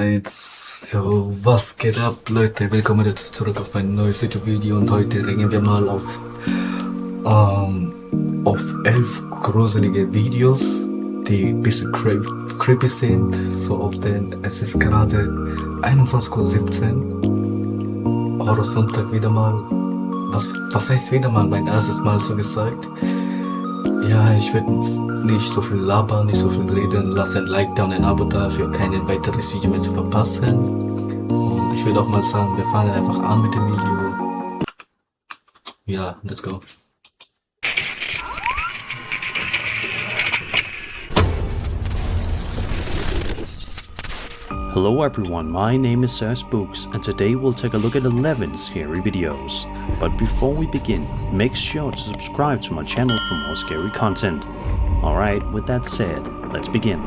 Highlights. So, was geht ab, Leute? Willkommen jetzt zurück auf mein neues YouTube-Video und heute reagieren wir mal auf 11 gruselige Videos, die ein bisschen creepy sind. So auf den, es ist gerade 21:17 Uhr. Horrorsonntag wieder mal. Was heißt wieder mal? Mein erstes Mal so gesagt. Ja, ich werde nicht so viel labern, nicht so viel reden. Lass ein Like da und ein Abo da, für kein weiteres Video mehr zu verpassen. Und ich will auch mal sagen, wir fangen einfach an mit dem Video. Ja, let's go. Hello everyone, my name is Sir Spooks and today we'll take a look at 11 scary videos. But before we begin, make sure to subscribe to my channel for more scary content. Alright, with that said, let's begin.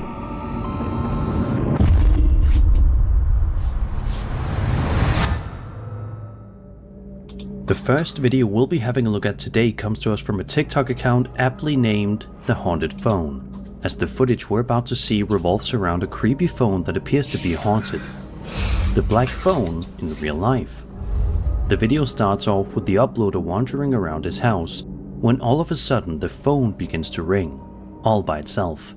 The first video we'll be having a look at today comes to us from a TikTok account aptly named The Haunted Phone, as the footage we're about to see revolves around a creepy phone that appears to be haunted. The black phone in real life. The video starts off with the uploader wandering around his house, when all of a sudden the phone begins to ring, all by itself.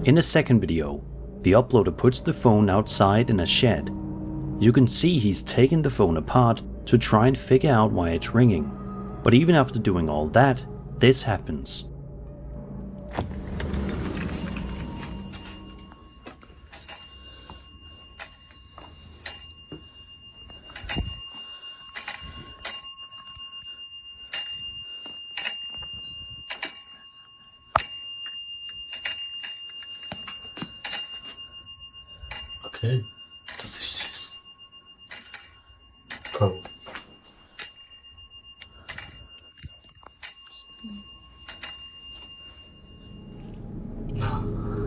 In a second video, the uploader puts the phone outside in a shed. You can see he's taken the phone apart to try and figure out why it's ringing. But even after doing all that, this happens. Okay, das ist Bro.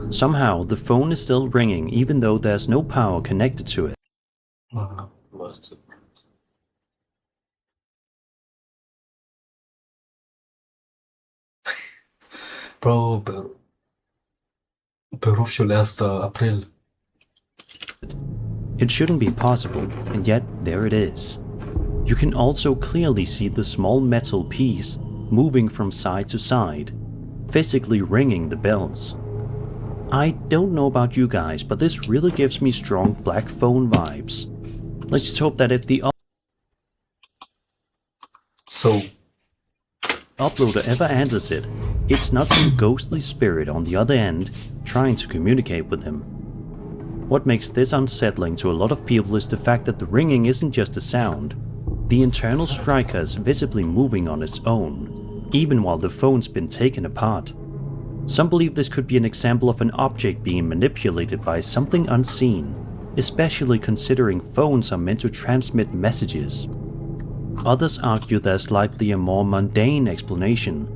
Somehow, the phone is still ringing even though there's no power connected to it. Bro, Berufsschule 1. April. It shouldn't be possible, and yet there it is. You can also clearly see the small metal piece moving from side to side, physically ringing the bells. I don't know about you guys, but this really gives me strong black phone vibes. Let's just hope that if the uploader ever answers it, it's not some ghostly spirit on the other end trying to communicate with him. What makes this unsettling to a lot of people is the fact that the ringing isn't just a sound. The internal striker is visibly moving on its own, even while the phone's been taken apart. Some believe this could be an example of an object being manipulated by something unseen, especially considering phones are meant to transmit messages. Others argue there's likely a more mundane explanation.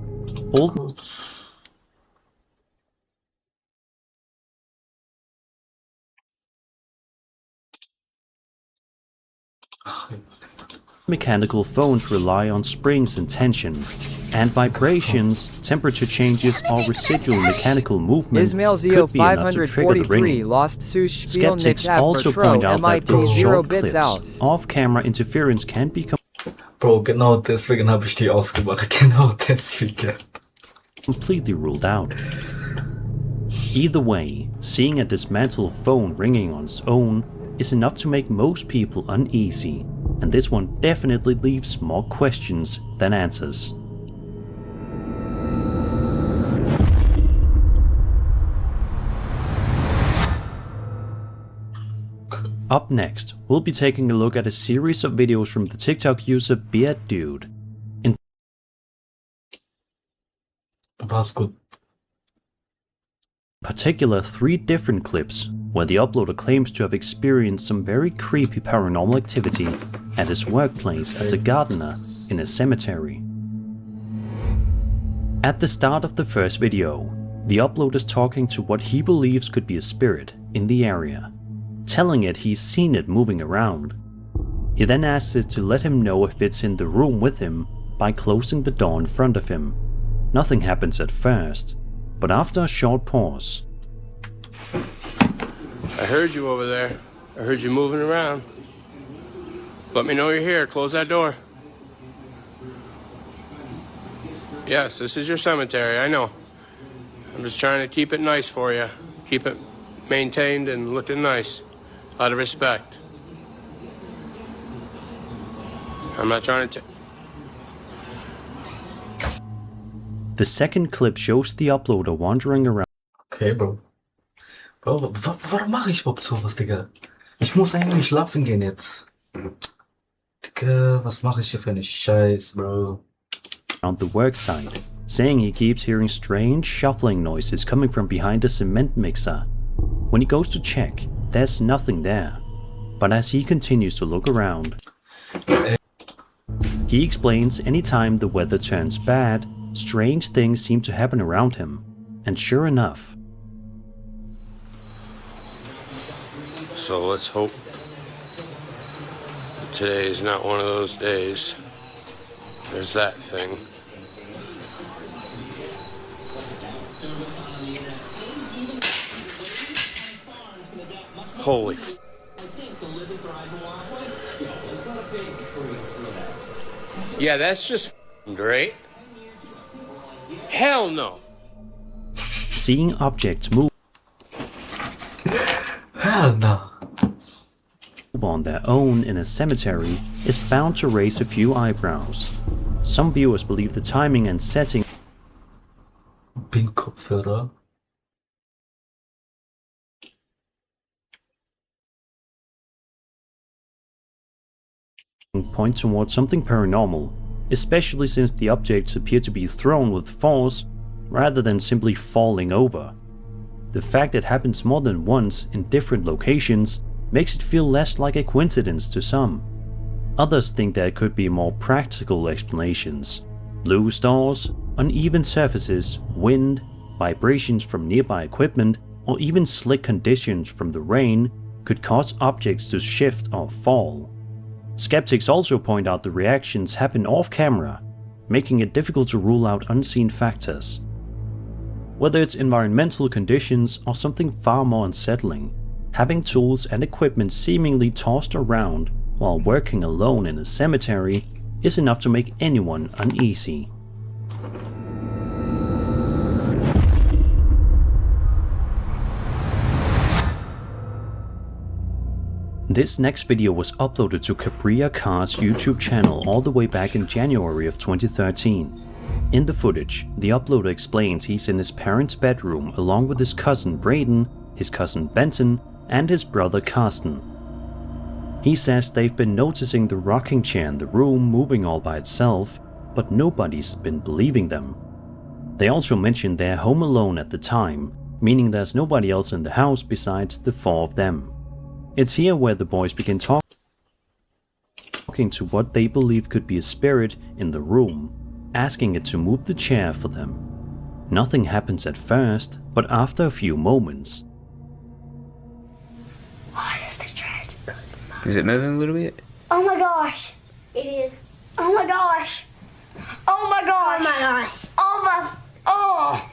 Mechanical phones rely on springs and tension, and vibrations, temperature changes, or residual mechanical movement could be enough to trigger the ringing. Skeptics also point out that with short clips, off-camera interference can become Bro, genau deswegen habe ich die ausgemacht. Genau deswegen. completely ruled out. Either way, seeing a dismantled phone ringing on its own is enough to make most people uneasy, and this one definitely leaves more questions than answers. Up next, we'll be taking a look at a series of videos from the TikTok user BeardDude. War's gut. In particular, 3 different clips where the uploader claims to have experienced some very creepy paranormal activity at his workplace as a gardener in a cemetery. At the start of the first video, the uploader is talking to what he believes could be a spirit in the area, telling it he's seen it moving around. He then asks it to let him know if it's in the room with him by closing the door in front of him. Nothing happens at first, but after a short pause. I heard you over there. I heard you moving around. Let me know you're here. Close that door. Yes, this is your cemetery, I know. I'm just trying to keep it nice for you. Keep it maintained and looking nice. Out of respect. I'm not trying to The second clip shows the uploader wandering around. Okay, Bro. Bro, warum mache ich überhaupt sowas, Digga? Ich muss eigentlich schlafen gehen jetzt. Digga, was mache ich hier für eine Scheiß, Bro? Around the work site, saying he keeps hearing strange shuffling noises coming from behind a cement mixer. When he goes to check, there's nothing there. But as he continues to look around, he explains anytime the weather turns bad, strange things seem to happen around him. And sure enough. So let's hope today is not one of those days. There's that thing. Holy f***. Yeah, that's just great. Hell no. Seeing objects move Hell no. on their own in a cemetery is bound to raise a few eyebrows. Some viewers believe the timing and setting Bin Kopfhörer. point towards something paranormal, especially since the objects appear to be thrown with force rather than simply falling over. The fact it happens more than once in different locations makes it feel less like a coincidence to some. Others think there could be more practical explanations. Loose doors, uneven surfaces, wind, vibrations from nearby equipment, or even slick conditions from the rain could cause objects to shift or fall. Skeptics also point out the reactions happen off camera, making it difficult to rule out unseen factors. Whether it's environmental conditions or something far more unsettling, having tools and equipment seemingly tossed around while working alone in a cemetery is enough to make anyone uneasy. This next video was uploaded to Cabria Car's YouTube channel all the way back in January of 2013. In the footage, the uploader explains he's in his parents' bedroom along with his cousin Braden, his cousin Benton, and his brother Carsten. He says they've been noticing the rocking chair in the room moving all by itself, but nobody's been believing them. They also mention they're home alone at the time, meaning there's nobody else in the house besides the 4 of them. It's here where the boys begin talking to what they believe could be a spirit in the room, asking it to move the chair for them. Nothing happens at first, but after a few moments. What is the trash? Is it moving a little bit? Oh my gosh. It is. Oh my gosh. Oh my gosh. Oh my gosh. Oh my. Oh.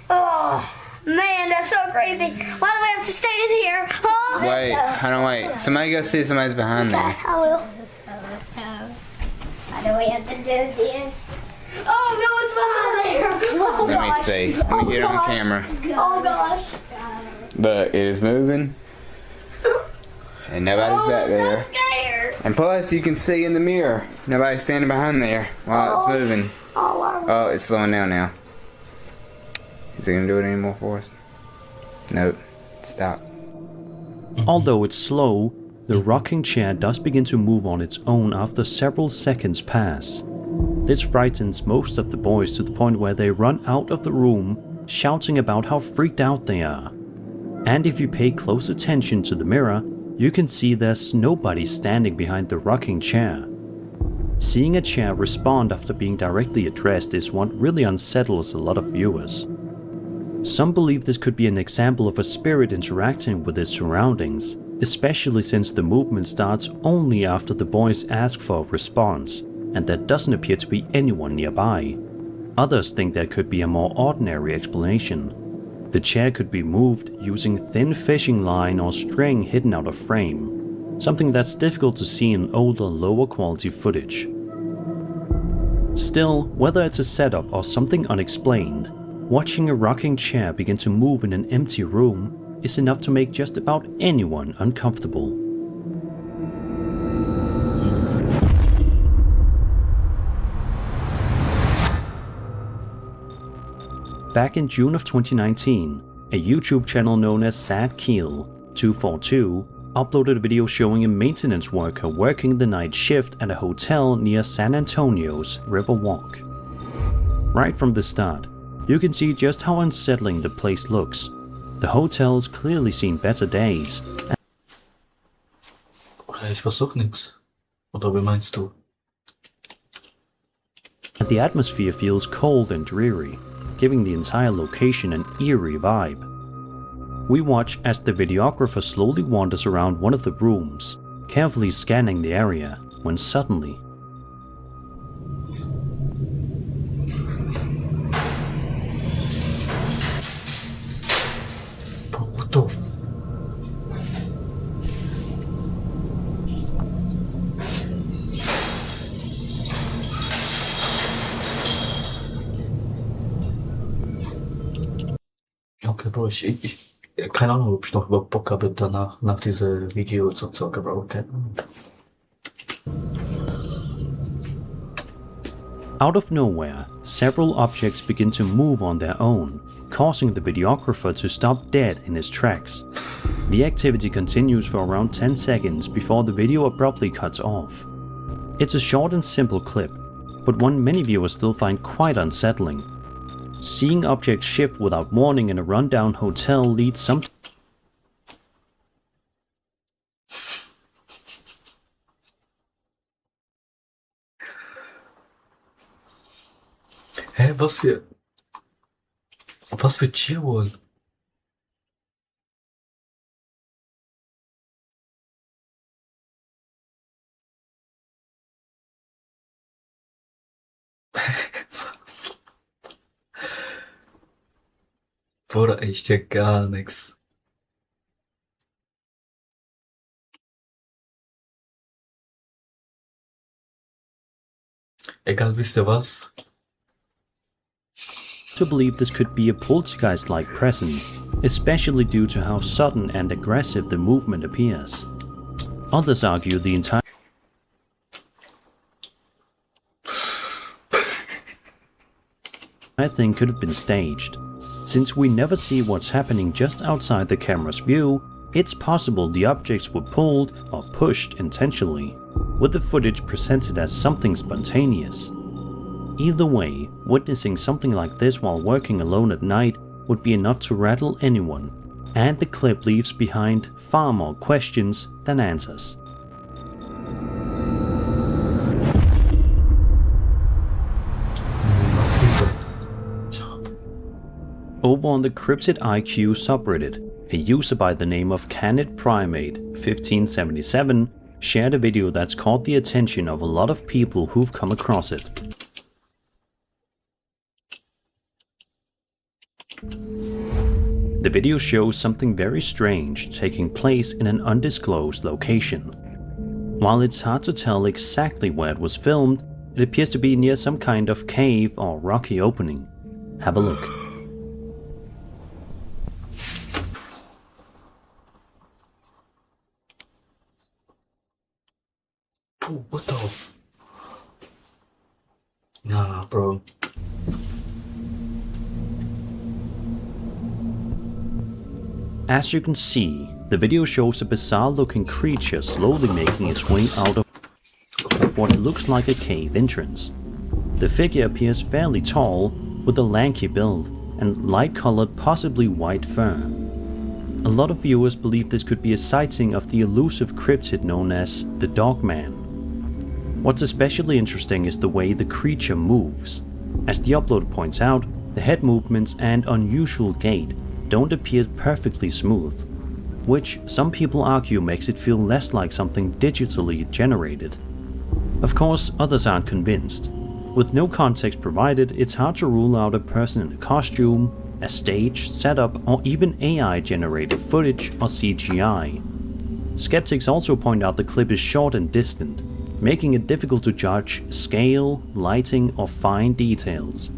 Oh. Man, that's so creepy. Why do we have to stand here? Oh. Wait, hold on, wait. Somebody go see if somebody's behind there. I will. Why do we have to do this? Oh, no one's behind there. Oh, Let me gosh. see. Let me get it on gosh. camera. Oh gosh. Look, it is moving. And nobody's Oh, back I'm there. so scared. And plus, you can see in the mirror, nobody's standing behind there while it's moving. Oh, wow. Oh, it's slowing down now. Is it gonna do it anymore for us? Nope. Stop. Although it's slow, the rocking chair does begin to move on its own after several seconds pass. This frightens most of the boys to the point where they run out of the room, shouting about how freaked out they are. And if you pay close attention to the mirror, you can see there's nobody standing behind the rocking chair. Seeing a chair respond after being directly addressed is what really unsettles a lot of viewers. Some believe this could be an example of a spirit interacting with its surroundings, especially since the movement starts only after the boys ask for a response, and there doesn't appear to be anyone nearby. Others think there could be a more ordinary explanation. The chair could be moved using thin fishing line or string hidden out of frame, something that's difficult to see in older, lower quality footage. Still, whether it's a setup or something unexplained, watching a rocking chair begin to move in an empty room is enough to make just about anyone uncomfortable. Back in June of 2019, a YouTube channel known as SadKeel242 uploaded a video showing a maintenance worker working the night shift at a hotel near San Antonio's Riverwalk. Right from the start, you can see just how unsettling the place looks. The hotel's clearly seen better days. Ich versuch nix. Oder wie meinst du? And the atmosphere feels cold and dreary, giving the entire location an eerie vibe. We watch as the videographer slowly wanders around one of the rooms, carefully scanning the area, when suddenly Bro, what the f... Okay, Bro, keine Ahnung, ob ich noch überhaupt Bock habe danach, nach diesem Video zu zocken, Bro. Keine Ahnung. out of nowhere, several objects begin to move on their own, causing the videographer to stop dead in his tracks. The activity continues for around 10 seconds before the video abruptly cuts off. It's a short and simple clip, but one many viewers still find quite unsettling. Seeing objects shift without warning in a rundown hotel leads some Hä, was für Tier wohl? Was? Bruder, ich check gar nix. Egal, wisst ihr was? to believe this could be a poltergeist-like presence, especially due to how sudden and aggressive the movement appears. Others argue the entire thing could have been staged. Since we never see what's happening just outside the camera's view, it's possible the objects were pulled or pushed intentionally, with the footage presented as something spontaneous. Either way, witnessing something like this while working alone at night would be enough to rattle anyone, and the clip leaves behind far more questions than answers. Over on the Cryptid IQ subreddit, a user by the name of CanidPrimate1577 shared a video that's caught the attention of a lot of people who've come across it. The video shows something very strange taking place in an undisclosed location. While it's hard to tell exactly where it was filmed, it appears to be near some kind of cave or rocky opening. Have a look. Oh, what the Nah, bro. As you can see, the video shows a bizarre looking creature slowly making its way out of what looks like a cave entrance. The figure appears fairly tall, with a lanky build and light-colored, possibly white fur. A lot of viewers believe this could be a sighting of the elusive cryptid known as the Dogman. What's especially interesting is the way the creature moves. As the uploader points out, the head movements and unusual gait don't appear perfectly smooth, which some people argue makes it feel less like something digitally generated. Of course, others aren't convinced. With no context provided, it's hard to rule out a person in a costume, a stage, setup, or even AI-generated footage or CGI. Skeptics also point out the clip is short and distant, making it difficult to judge scale, lighting, or fine details.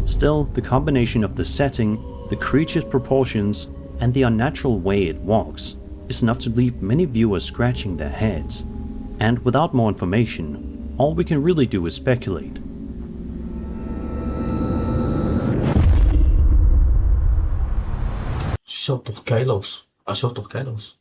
Still, the combination of the setting, the creature's proportions, and the unnatural way it walks is enough to leave many viewers scratching their heads. And without more information, all we can really do is speculate. Schaut doch geil aus. Schaut doch geil aus.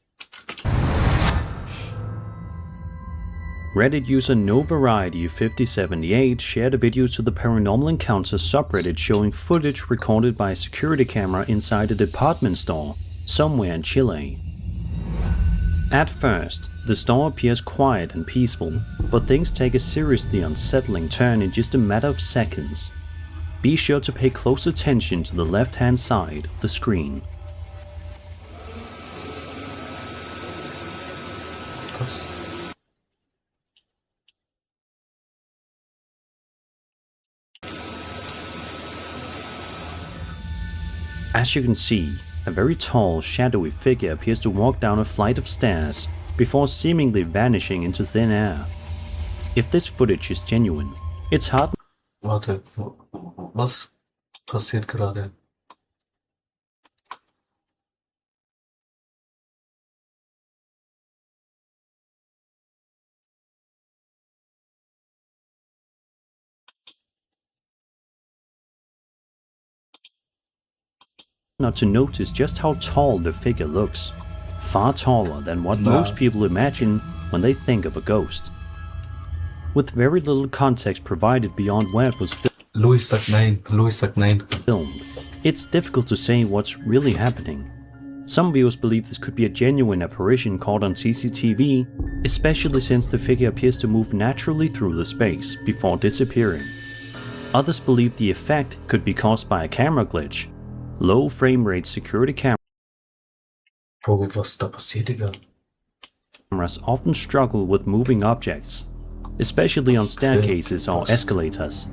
Reddit user NoVariety5078 shared a video to the Paranormal Encounters subreddit showing footage recorded by a security camera inside a department store somewhere in Chile. At first, the store appears quiet and peaceful, but things take a seriously unsettling turn in just a matter of seconds. Be sure to pay close attention to the left-hand side of the screen. Krass. As you can see, a very tall, shadowy figure appears to walk down a flight of stairs before seemingly vanishing into thin air. If this footage is genuine, it's hard Warte, was passiert gerade? not to notice just how tall the figure looks. Far taller than what most people imagine when they think of a ghost. With very little context provided beyond where it was Louis sagt nein. filmed, it's difficult to say what's really happening. Some viewers believe this could be a genuine apparition caught on CCTV, especially since the figure appears to move naturally through the space before disappearing. Others believe the effect could be caused by a camera glitch. Low frame rate security Bro, was da passiert, Digga? cameras often struggle with moving objects, especially on staircases or escalators.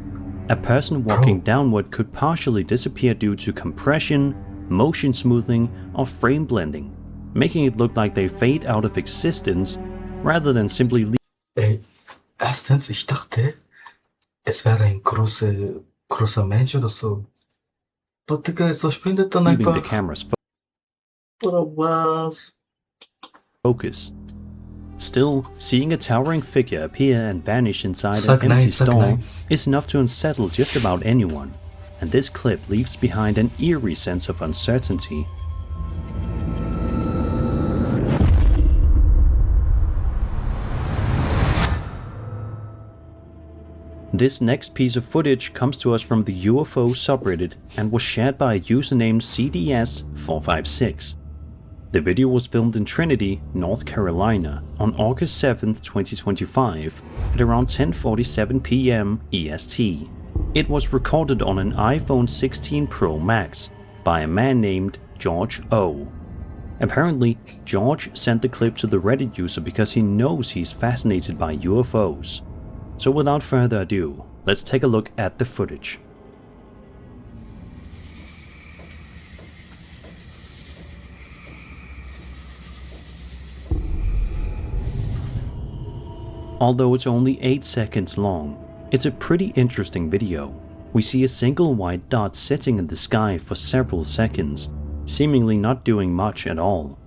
A person walking downward could partially disappear due to compression, motion smoothing, or frame blending, making it look like they fade out of existence rather than simply Ey, erstens, ich dachte, es wäre ein großer Mensch oder so. Aber Digga, es verschwindet dann leaving the einfach. camera's Oder was? focus. Still, seeing a towering figure appear and vanish inside Sag an empty nein, sag store nein. is enough to unsettle just about anyone, and this clip leaves behind an eerie sense of uncertainty. This next piece of footage comes to us from the UFO subreddit and was shared by a user named CDS456. The video was filmed in Trinity, North Carolina on August 7th, 2025 at around 10:47 p.m. EST. It was recorded on an iPhone 16 Pro Max by a man named George O. Apparently, George sent the clip to the Reddit user because he knows he's fascinated by UFOs. So without further ado, let's take a look at the footage. Although it's only 8 seconds long, it's a pretty interesting video. We see a single white dot sitting in the sky for several seconds, seemingly not doing much at all.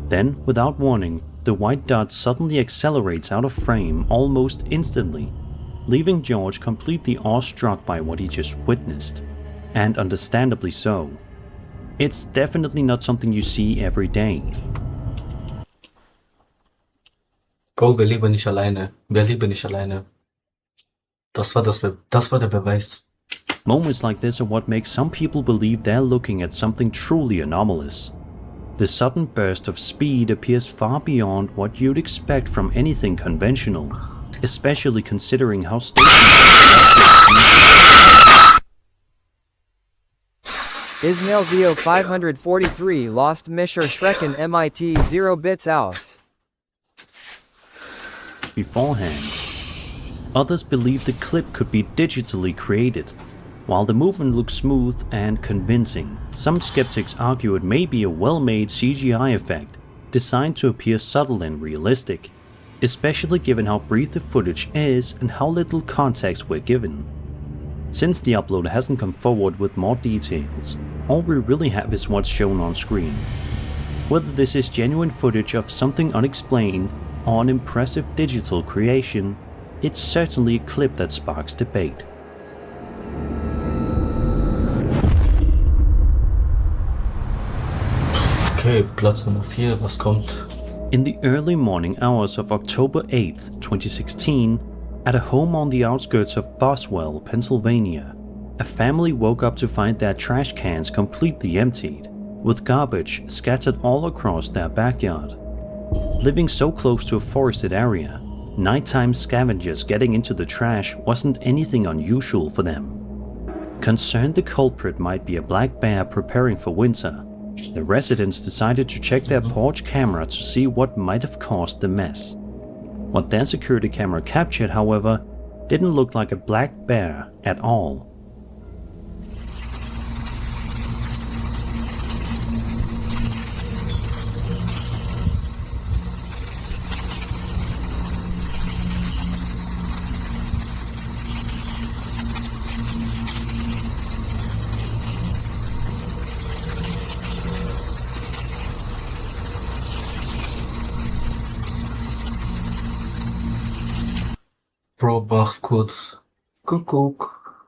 Then, without warning, the white dot suddenly accelerates out of frame almost instantly, leaving George completely awestruck by what he just witnessed, and understandably so. It's definitely not something you see every day. Bro, wir leben nicht alleine. Wir leben nicht alleine. Das war der Beweis. Moments like this are what make some people believe they're looking at something truly anomalous. The sudden burst of speed appears far beyond what you'd expect from anything conventional, especially considering how Ismail Vio 543 lost Mischer Schrecken MIT 0 bits aus. beforehand. Others believe the clip could be digitally created. While the movement looks smooth and convincing, some skeptics argue it may be a well-made CGI effect designed to appear subtle and realistic, especially given how brief the footage is and how little context we're given. Since the uploader hasn't come forward with more details, all we really have is what's shown on screen. Whether this is genuine footage of something unexplained or an impressive digital creation, it's certainly a clip that sparks debate. Okay, Platz Nummer 4, was kommt? In the early morning hours of October 8th, 2016, at a home on the outskirts of Boswell, Pennsylvania, a family woke up to find their trash cans completely emptied, with garbage scattered all across their backyard. Living so close to a forested area, nighttime scavengers getting into the trash wasn't anything unusual for them. Concerned the culprit might be a black bear preparing for winter, the residents decided to check their porch camera to see what might have caused the mess. What their security camera captured, however, didn't look like a black bear at all. Bro macht kurz Kuckuck.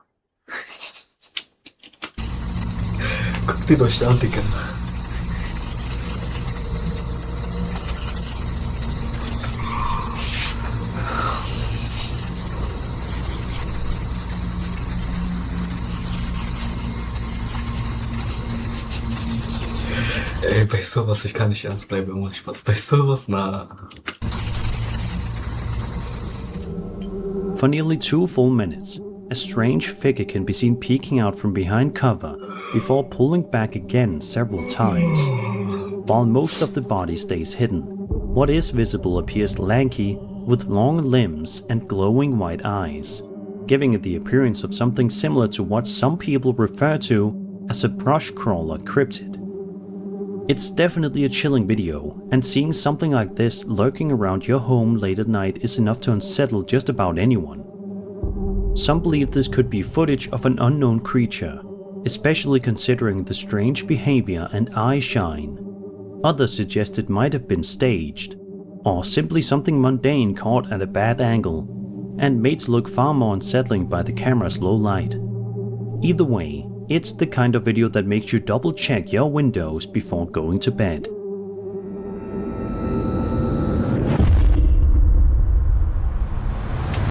Guckt ihn euch an, Digga. Ey, bei sowas, ich kann nicht ernst bleiben, immer Spaß. Bei sowas, na. For nearly 2 full minutes, a strange figure can be seen peeking out from behind cover before pulling back again several times. While most of the body stays hidden, what is visible appears lanky with long limbs and glowing white eyes, giving it the appearance of something similar to what some people refer to as a brush crawler cryptid. It's definitely a chilling video, and seeing something like this lurking around your home late at night is enough to unsettle just about anyone. Some believe this could be footage of an unknown creature, especially considering the strange behavior and eye shine. Others suggest it might have been staged, or simply something mundane caught at a bad angle, and made to look far more unsettling by the camera's low light. Either way, it's the kind of video that makes you double check your windows before going to bed.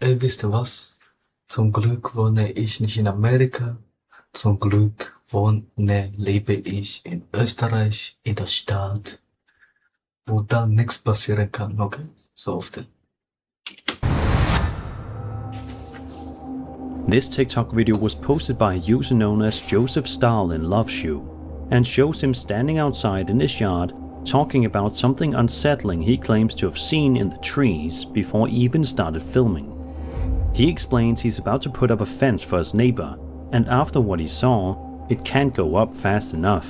Ey, wisst ihr was? Zum Glück wohne ich nicht in Amerika. Zum Glück lebe ich in Österreich, in der Stadt, wo da nichts passieren kann, okay? So oft. This TikTok video was posted by a user known as Joseph Stalin Loves You, and shows him standing outside in his yard talking about something unsettling he claims to have seen in the trees before he even started filming. He explains he's about to put up a fence for his neighbor, and after what he saw, it can't go up fast enough.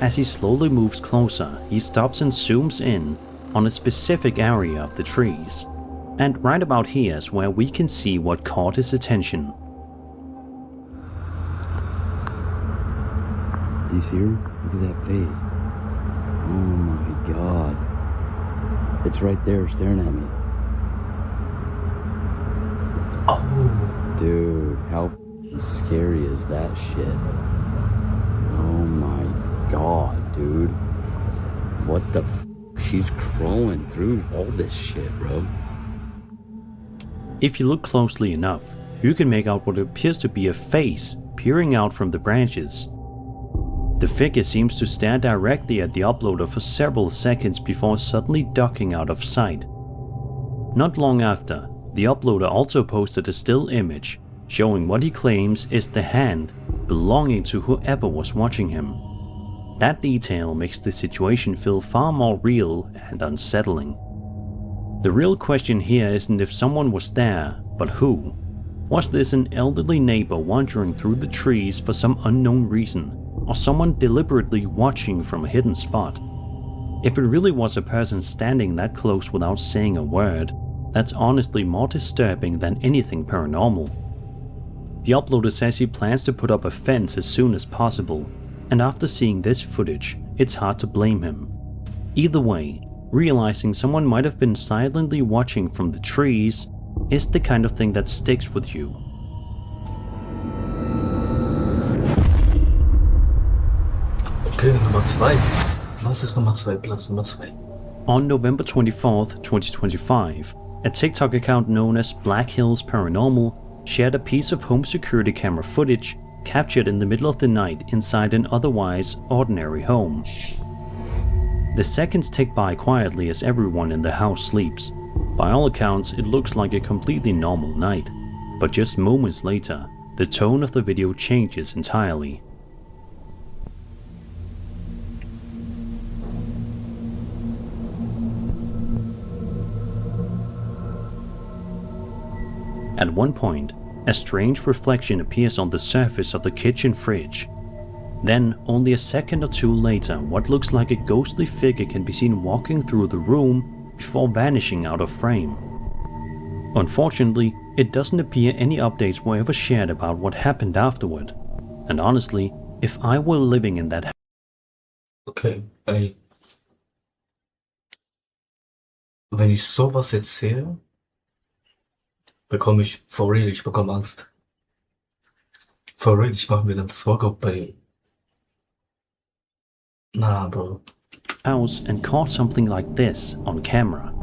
As he slowly moves closer, he stops and zooms in on a specific area of the trees. And right about here is where we can see what caught his attention. You see her? Look at that face. Oh my god. It's right there staring at me. Oh, Dude, how scary is that shit? Oh my god, dude. What the She's crawling through all this shit, bro. If you look closely enough, you can make out what appears to be a face peering out from the branches. The figure seems to stare directly at the uploader for several seconds before suddenly ducking out of sight. Not long after, the uploader also posted a still image showing what he claims is the hand belonging to whoever was watching him. That detail makes the situation feel far more real and unsettling. The real question here isn't if someone was there, but who. Was this an elderly neighbor wandering through the trees for some unknown reason, or someone deliberately watching from a hidden spot? If it really was a person standing that close without saying a word, that's honestly more disturbing than anything paranormal. The uploader says he plans to put up a fence as soon as possible, and after seeing this footage, it's hard to blame him. Either way, realizing someone might have been silently watching from the trees is the kind of thing that sticks with you. Okay, Nummer 2. Was ist Nummer 2? Platz Nummer 2. On November 24th, 2025, a TikTok account known as Black Hills Paranormal shared a piece of home security camera footage captured in the middle of the night inside an otherwise ordinary home. The seconds tick by quietly as everyone in the house sleeps. By all accounts, it looks like a completely normal night, but just moments later, the tone of the video changes entirely. At one point, a strange reflection appears on the surface of the kitchen fridge. Then, only a second or two later, what looks like a ghostly figure can be seen walking through the room before vanishing out of frame. Unfortunately, it doesn't appear any updates were ever shared about what happened afterward. And honestly, if I were living in that house... Okay, ey. Wenn ich sowas jetzt sehe, bekomme ich, for real, ich bekomme Angst. For real, ich mache mir dann Sorge bei... Nah, bro. house and caught something like this on camera,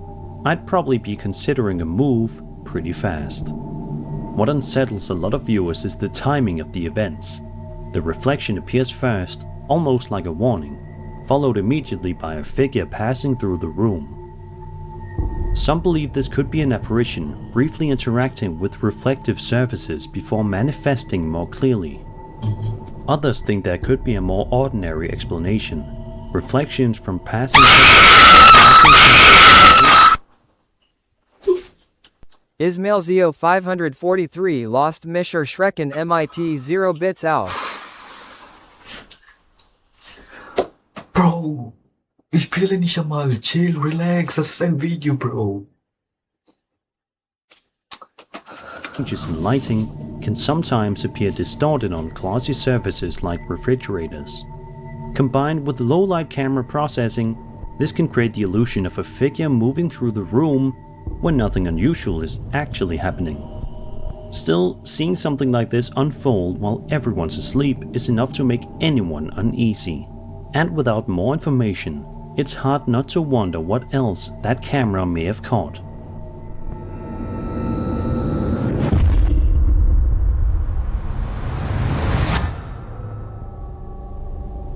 I'd probably be considering a move pretty fast. What unsettles a lot of viewers is the timing of the events. The reflection appears first, almost like a warning, followed immediately by a figure passing through the room. Some believe this could be an apparition briefly interacting with reflective surfaces before manifesting more clearly. Others think there could be a more ordinary explanation. Reflections from passing... Ismail Zio 543 lost Mischer Schrecken MIT 0 bits out. Bro, ich spiele nicht einmal. Chill, relax, das ist ein Video, Bro. Changes in lighting can sometimes appear distorted on glossy surfaces like refrigerators. Combined with low light camera processing, this can create the illusion of a figure moving through the room when nothing unusual is actually happening. Still, seeing something like this unfold while everyone's asleep is enough to make anyone uneasy. And without more information, it's hard not to wonder what else that camera may have caught.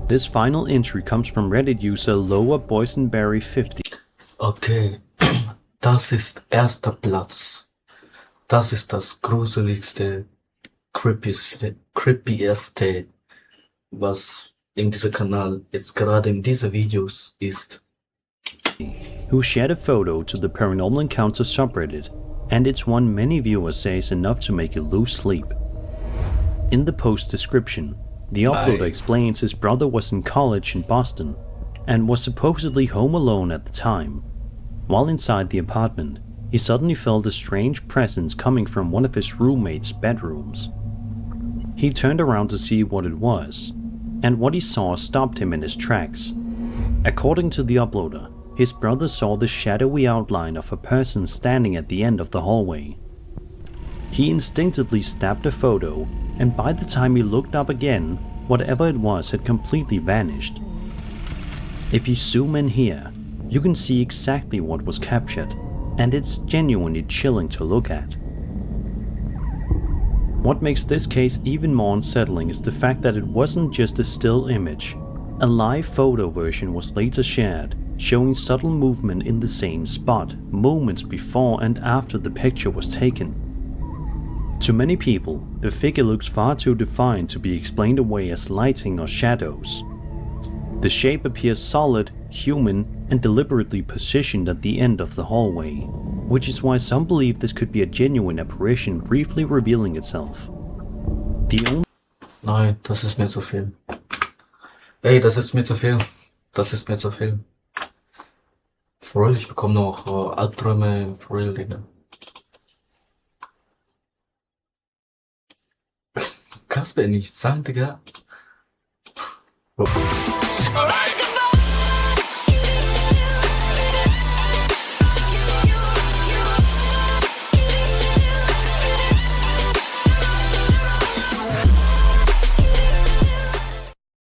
This final entry comes from Reddit user Lower Boysenberry 50. Okay, das ist erster Platz. Das ist das gruseligste, creepyeste, was in diesem Kanal jetzt gerade in diesen Videos ist. Who shared a photo to the Paranormal Encounter subreddit, and it's one many viewers say is enough to make you lose sleep. In the post description, the uploader explains his brother was in college in Boston and was supposedly home alone at the time. While inside the apartment, he suddenly felt a strange presence coming from one of his roommate's bedrooms. He turned around to see what it was, and what he saw stopped him in his tracks. According to the uploader, his brother saw the shadowy outline of a person standing at the end of the hallway. He instinctively snapped a photo, and by the time he looked up again, whatever it was had completely vanished. If you zoom in here, you can see exactly what was captured, and it's genuinely chilling to look at. What makes this case even more unsettling is the fact that it wasn't just a still image. A live photo version was later shared, showing subtle movement in the same spot, moments before and after the picture was taken. To many people, the figure looks far too defined to be explained away as lighting or shadows. The shape appears solid, human, and deliberately positioned at the end of the hallway, which is why some believe this could be a genuine apparition briefly revealing itself. The only Nein, das ist mir zu viel. Ey, das ist mir zu viel. Das ist mir zu viel. For real, ich bekomme noch Albträume, for real, Digga. Kannst mir nicht sagen, Digga.